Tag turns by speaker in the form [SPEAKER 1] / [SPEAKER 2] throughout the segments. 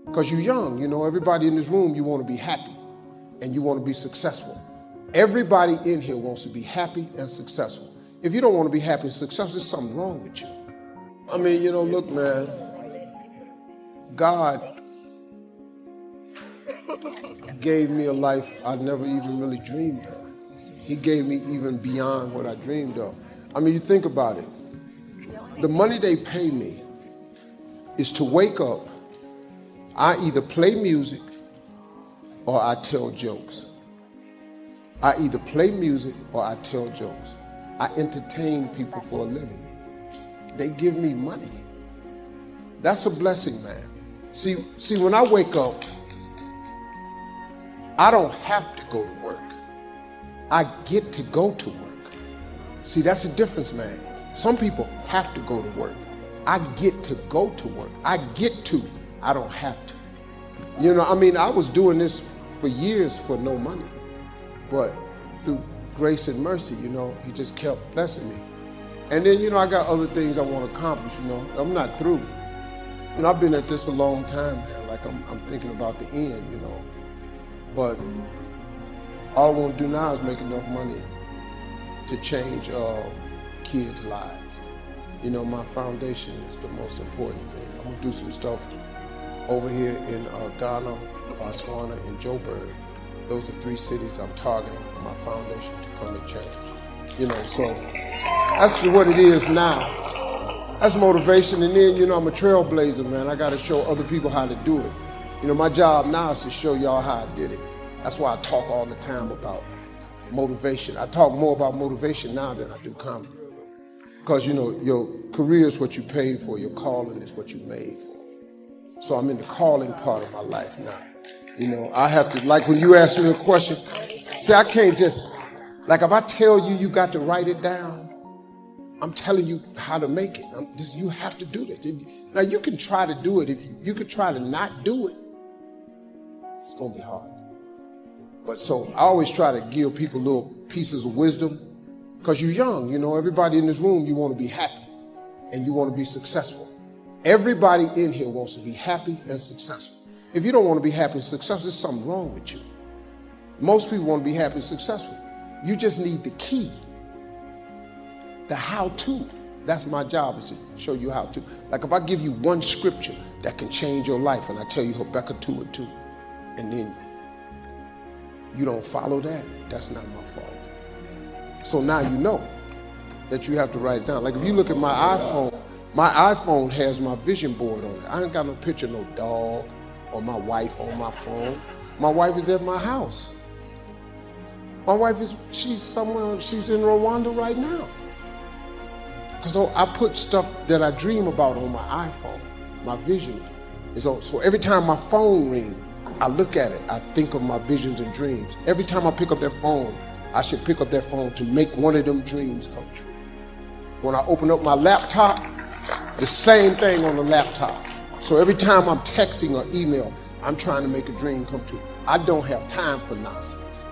[SPEAKER 1] Because you're young, you know, everybody in this room, you want to be happy and you want to be successful. Everybody in here wants to be happy and successful. If you don't want to be happy and successful, there's something wrong with you. I mean, you know, look, man, God gave me a life I never even really dreamed of. He gave me even beyond what I dreamed of. I mean, you think about it. The money they pay me is to wake up. I either play music or I tell jokes. I either play music or I tell jokes. I entertain people for a living. They give me money. That's a blessing, man. See, when I wake up, I don't have to go to work. I get to go to work. See, that's the difference, man. Some people have to go to work. I get to go to work. I get to, I don't have to. You know, I mean, I was doing this for years for no money, but through grace and mercy, you know, he just kept blessing me. And then, you know, I got other things I want to accomplish, you know. I'm not through. You know, I've been at this a long time, man. Like, I'm thinking about the end, you know. But all I want to do now is make enough money to change kids' lives. You know, my foundation is the most important thing. I'm going to do some stuff over here in Ghana, Botswana, and Joburg. Those are 3 cities I'm targeting for my foundation to come and change. You know, so that's what it is now. That's motivation. And then, you know, I'm a trailblazer, man. I got to show other people how to do it. You know, my job now is to show y'all how I did it. That's why I talk all the time about motivation. I talk more about motivation now than I do comedy. Because, you know, your career is what you paid for. Your calling is what you made for. So I'm in the calling part of my life now. You know, I have to, like when you ask me a question, see, I can't just, like if I tell you you got to write it down, I'm telling you how to make it. You have to do this. Now you can try to do it. If you could try to not do it, it's going to be hard. But so I always try to give people little pieces of wisdom because you're young. You know, everybody in this room, you want to be happy and you want to be successful. Everybody in here wants to be happy and successful. If you don't want to be happy and successful, there's something wrong with you. Most people want to be happy and successful. You just need the key, the how-to. That's my job, is to show you how to. Like if I give you one scripture that can change your life and I tell you Habakkuk 2:2, and then you don't follow that, that's not my fault. So now you know that you have to write it down. Like if you look at my iPhone has my vision board on it. I ain't got no picture of no dog or my wife on my phone. My wife is at my house. My wife she's somewhere, she's in Rwanda right now. Because I put stuff that I dream about on my iPhone. My vision is on. So every time my phone rings, I look at it, I think of my visions and dreams. Every time I pick up that phone, I should pick up that phone to make one of them dreams come true. When I open up my laptop, the same thing on the laptop. So every time I'm texting or email, I'm trying to make a dream come true. I don't have time for nonsense.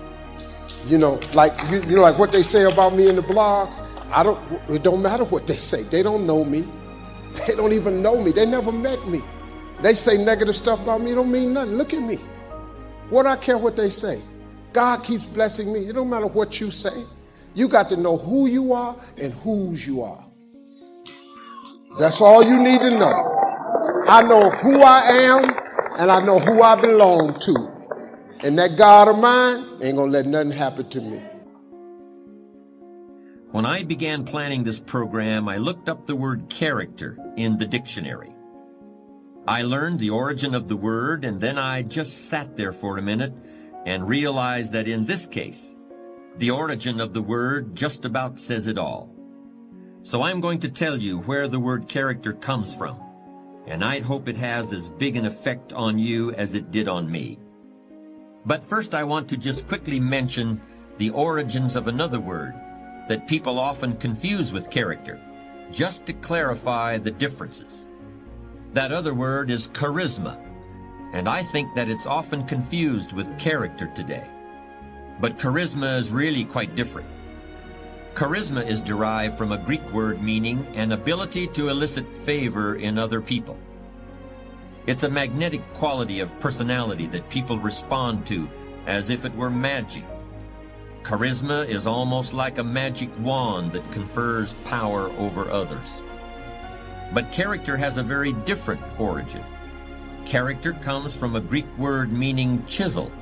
[SPEAKER 1] You know, like you know, like what they say about me in the blogs. It don't matter what they say. They don't know me. They don't even know me. They never met me. They say negative stuff about me. It don't mean nothing. Look at me. What do I care what they say? God keeps blessing me. It don't matter what you say. You got to know who you are and whose you are. That's all you need to know. I know who I am and I know who I belong to. And that God of mine ain't gonna let nothing happen to me.
[SPEAKER 2] When I began planning this program, I looked up the word character in the dictionary. I learned the origin of the word, and then I just sat there for a minute and realized that in this case, the origin of the word just about says it all. So I'm going to tell you where the word character comes from, and I'd hope it has as big an effect on you as it did on me. But first I want to just quickly mention the origins of another word that people often confuse with character, just to clarify the differences. That other word is charisma, and I think that it's often confused with character today. But charisma is really quite different. Charisma is derived from a Greek word meaning an ability to elicit favor in other people. It's a magnetic quality of personality that people respond to as if it were magic. Charisma is almost like a magic wand that confers power over others. But character has a very different origin. Character comes from a Greek word meaning chisel,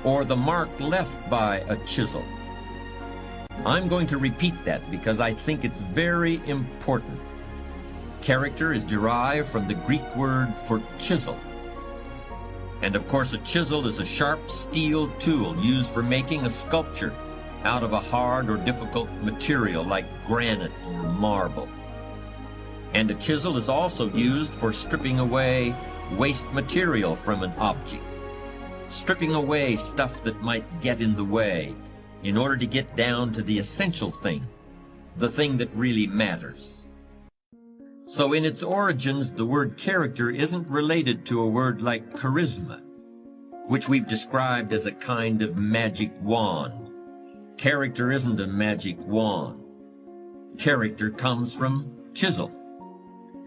[SPEAKER 2] or the mark left by a chisel. I'm going to repeat that because I think it's very important. Character is derived from the Greek word for chisel. And of course, a chisel is a sharp steel tool used for making a sculpture out of a hard or difficult material like granite or marble. And a chisel is also used for stripping away waste material from an object, stripping away stuff that might get in the way in order to get down to the essential thing, the thing that really matters. So in its origins, the word character isn't related to a word like charisma, which we've described as a kind of magic wand. Character isn't a magic wand. Character comes from chisel.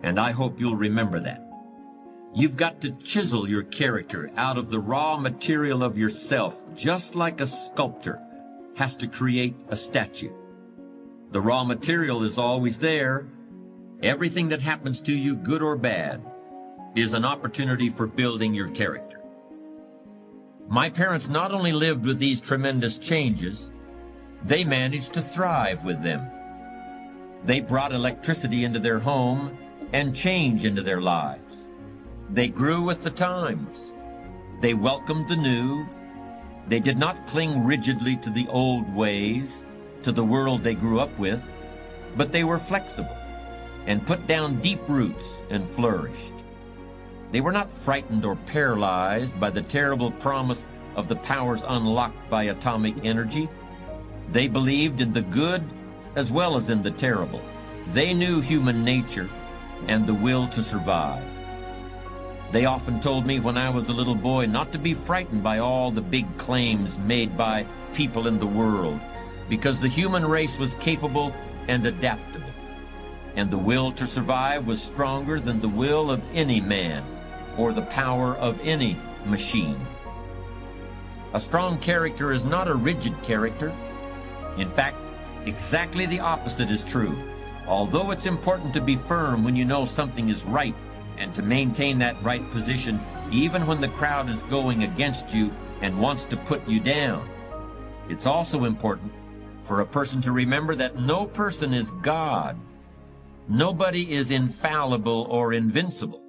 [SPEAKER 2] And I hope you'll remember that. You've got to chisel your character out of the raw material of yourself, just like a sculptor has to create a statue. The raw material is always there. Everything that happens to you, good or bad, is an opportunity for building your character. My parents not only lived with these tremendous changes, they managed to thrive with them. They brought electricity into their home and change into their lives. They grew with the times. They welcomed the new. They did not cling rigidly to the old ways, to the world they grew up with, but they were flexible and put down deep roots and flourished. They were not frightened or paralyzed by the terrible promise of the powers unlocked by atomic energy. They believed in the good as well as in the terrible. They knew human nature and the will to survive. They often told me when I was a little boy not to be frightened by all the big claims made by people in the world, because the human race was capable and adaptable, and the will to survive was stronger than the will of any man or the power of any machine. A strong character is not a rigid character. In fact, exactly the opposite is true. Although it's important to be firm when you know something is right and to maintain that right position even when the crowd is going against you and wants to put you down, it's also important for a person to remember that no person is God. Nobody is infallible or invincible.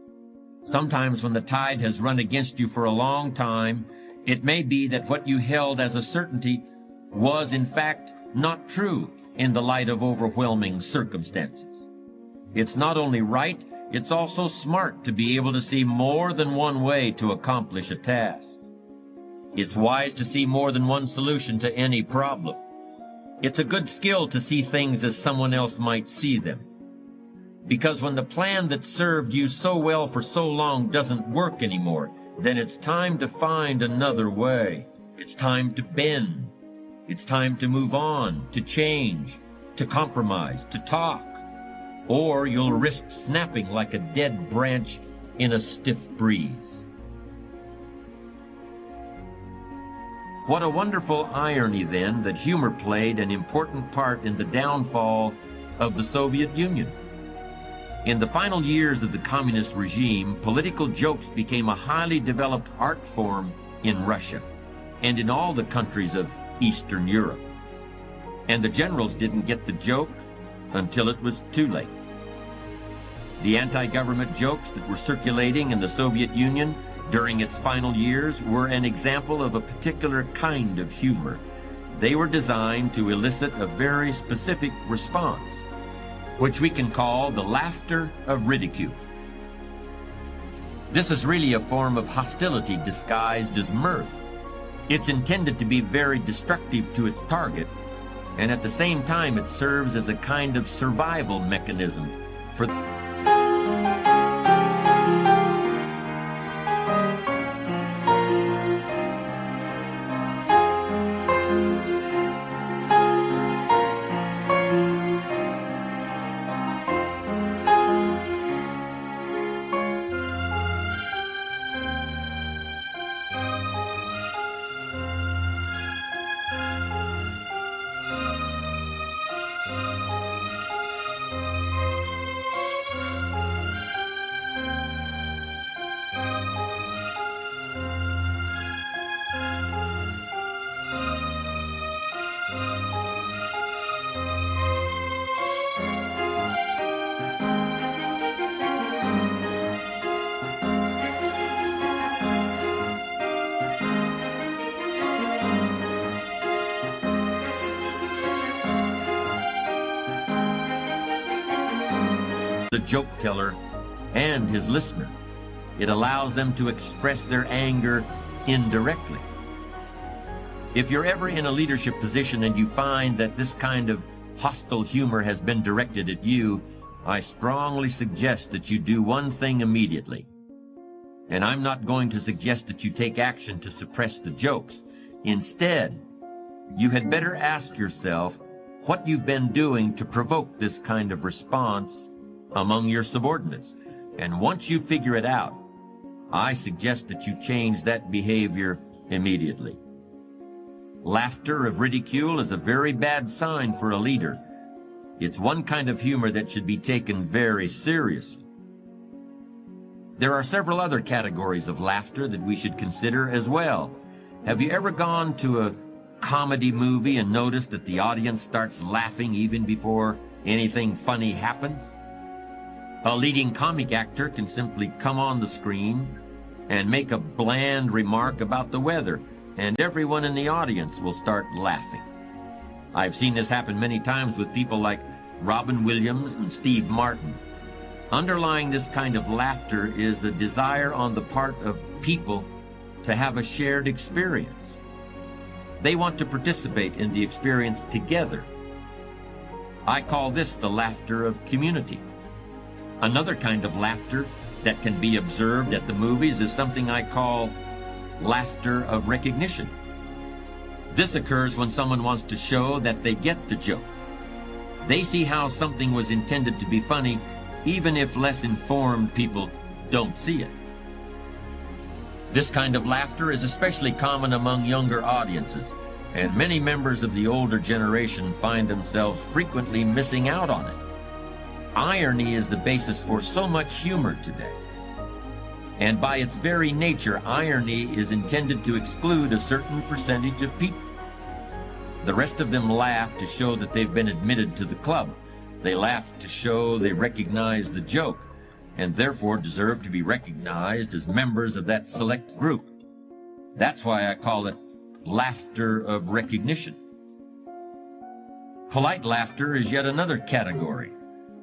[SPEAKER 2] Sometimes when the tide has run against you for a long time, it may be that what you held as a certainty was in fact not true in the light of overwhelming circumstances. It's not only right, it's also smart to be able to see more than one way to accomplish a task. It's wise to see more than one solution to any problem. It's a good skill to see things as someone else might see them. Because when the plan that served you so well for so long doesn't work anymore, then it's time to find another way. It's time to bend. It's time to move on, to change, to compromise, to talk. Or you'll risk snapping like a dead branch in a stiff breeze. What a wonderful irony, then, that humor played an important part in the downfall of the Soviet Union. In the final years of the communist regime, political jokes became a highly developed art form in Russia and in all the countries of Eastern Europe. And the generals didn't get the joke until it was too late. The anti-government jokes that were circulating in the Soviet Union during its final years were an example of a particular kind of humor. They were designed to elicit a very specific response, which we can call the laughter of ridicule. This is really a form of hostility disguised as mirth. It's intended to be very destructive to its target, and at the same time it serves as a kind of survival mechanism for the joke teller and his listener. It allows them to express their anger indirectly. If you're ever in a leadership position and you find that this kind of hostile humor has been directed at you, I strongly suggest that you do one thing immediately. And I'm not going to suggest that you take action to suppress the jokes. Instead, you had better ask yourself what you've been doing to provoke this kind of response among your subordinates. And once you figure it out, I suggest that you change that behavior immediately. Laughter of ridicule is a very bad sign for a leader. It's one kind of humor that should be taken very seriously. There are several other categories of laughter that we should consider as well. Have you ever gone to a comedy movie and noticed that the audience starts laughing even before anything funny happens? A leading comic actor can simply come on the screen and make a bland remark about the weather, and everyone in the audience will start laughing. I've seen this happen many times with people like Robin Williams and Steve Martin. Underlying this kind of laughter is a desire on the part of people to have a shared experience. They want to participate in the experience together. I call this the laughter of community. Another kind of laughter that can be observed at the movies is something I call laughter of recognition. This occurs when someone wants to show that they get the joke. They see how something was intended to be funny, even if less informed people don't see it. This kind of laughter is especially common among younger audiences, and many members of the older generation find themselves frequently missing out on it. Irony is the basis for so much humor today. And by its very nature, irony is intended to exclude a certain percentage of people. The rest of them laugh to show that they've been admitted to the club. They laugh to show they recognize the joke, and therefore deserve to be recognized as members of that select group. That's why I call it laughter of recognition. Polite laughter is yet another category.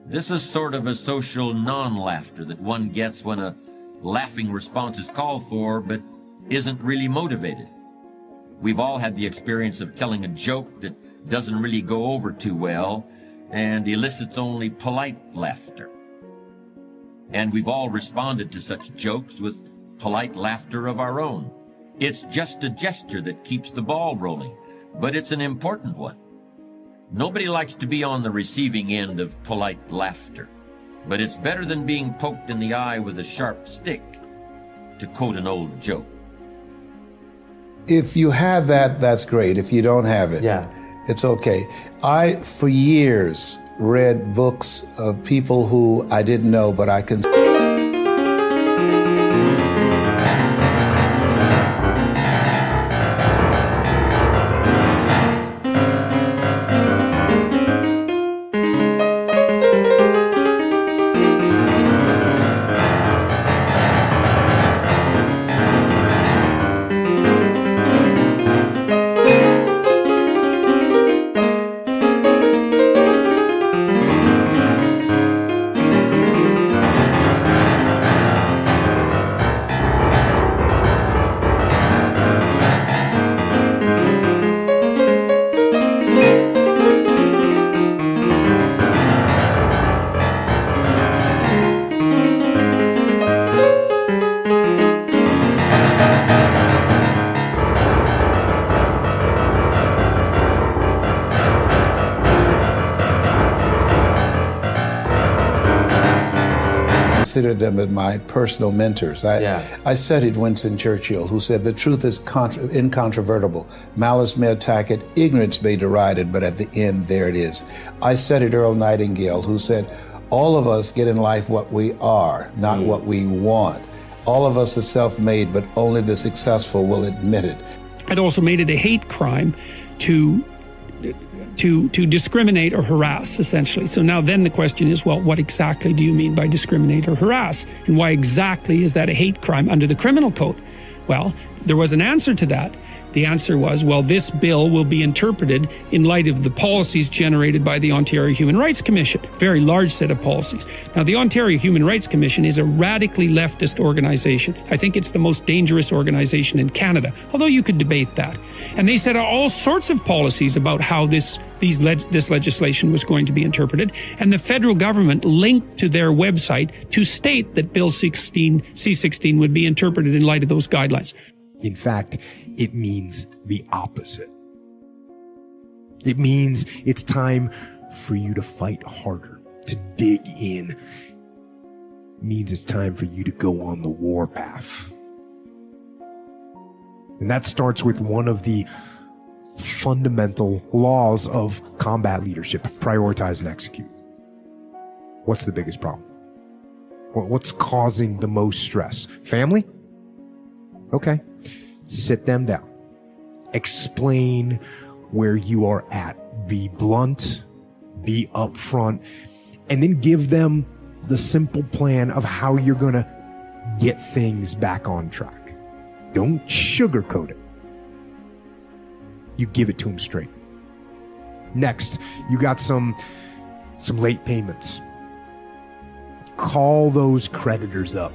[SPEAKER 2] This is sort of a social non-laughter that one gets when a laughing response is called for, but isn't really motivated. We've all had the experience of telling a joke that doesn't really go over too well and elicits only polite laughter. And we've all responded to such jokes with polite laughter of our own. It's just a gesture that keeps the ball rolling, but it's an important one. Nobody likes to be on the receiving end of polite laughter, but it's better than being poked in the eye with a sharp stick, to quote an old joke.
[SPEAKER 3] If you have that, that's great. If you don't have it, it's okay. I, for years, read books of people who I didn't know, but I can... Consider them as my personal mentors. I studied Winston Churchill, who said, "The truth is incontrovertible. Malice may attack it, ignorance may deride it, but at the end, there it is." I studied Earl Nightingale, who said, "All of us get in life what we are, not what we want. All of us are self-made, but only the successful will admit it."
[SPEAKER 4] It also made it a hate crime to discriminate or harass, essentially. So now then the question is, well, what exactly do you mean by discriminate or harass? And why exactly is that a hate crime under the criminal code? Well, there was an answer to that. The answer was, well, this bill will be interpreted in light of the policies generated by the Ontario Human Rights Commission, a very large set of policies. Now, the Ontario Human Rights Commission is a radically leftist organization. I think it's the most dangerous organization in Canada, although you could debate that. And they set out all sorts of policies about how this legislation was going to be interpreted, and the federal government linked to their website to state that Bill C-16 would be interpreted in light of those guidelines.
[SPEAKER 5] In fact, it means the opposite. It means it's time for you to fight harder, to dig in. It means it's time for you to go on the warpath. And that starts with one of the fundamental laws of combat leadership: prioritize and execute. What's the biggest problem? What's causing the most stress? Family? Okay. Sit them down. Explain where you are at. Be blunt, be upfront, and then give them the simple plan of how you're going to get things back on track. Don't sugarcoat it. You give it to them straight. Next, you got some late payments. Call those creditors up.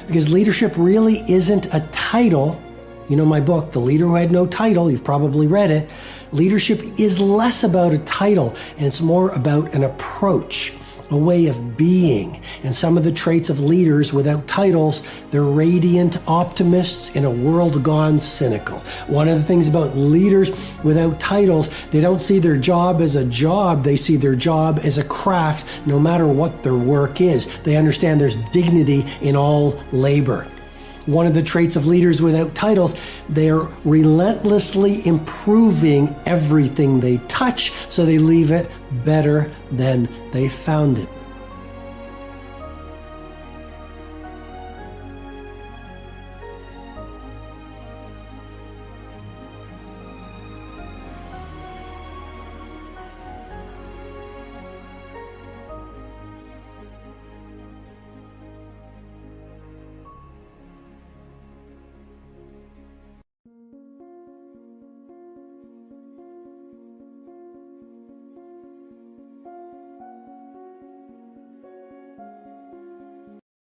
[SPEAKER 6] Because leadership really isn't a title. You know my book, The Leader Who Had No Title, you've probably read it. Leadership is less about a title, and it's more about an approach, a way of being. And some of the traits of leaders without titles, they're radiant optimists in a world gone cynical. One of the things about leaders without titles, they don't see their job as a job, they see their job as a craft, no matter what their work is. They understand there's dignity in all labor. One of the traits of leaders without titles, they're relentlessly improving everything they touch, so they leave it better than they found it.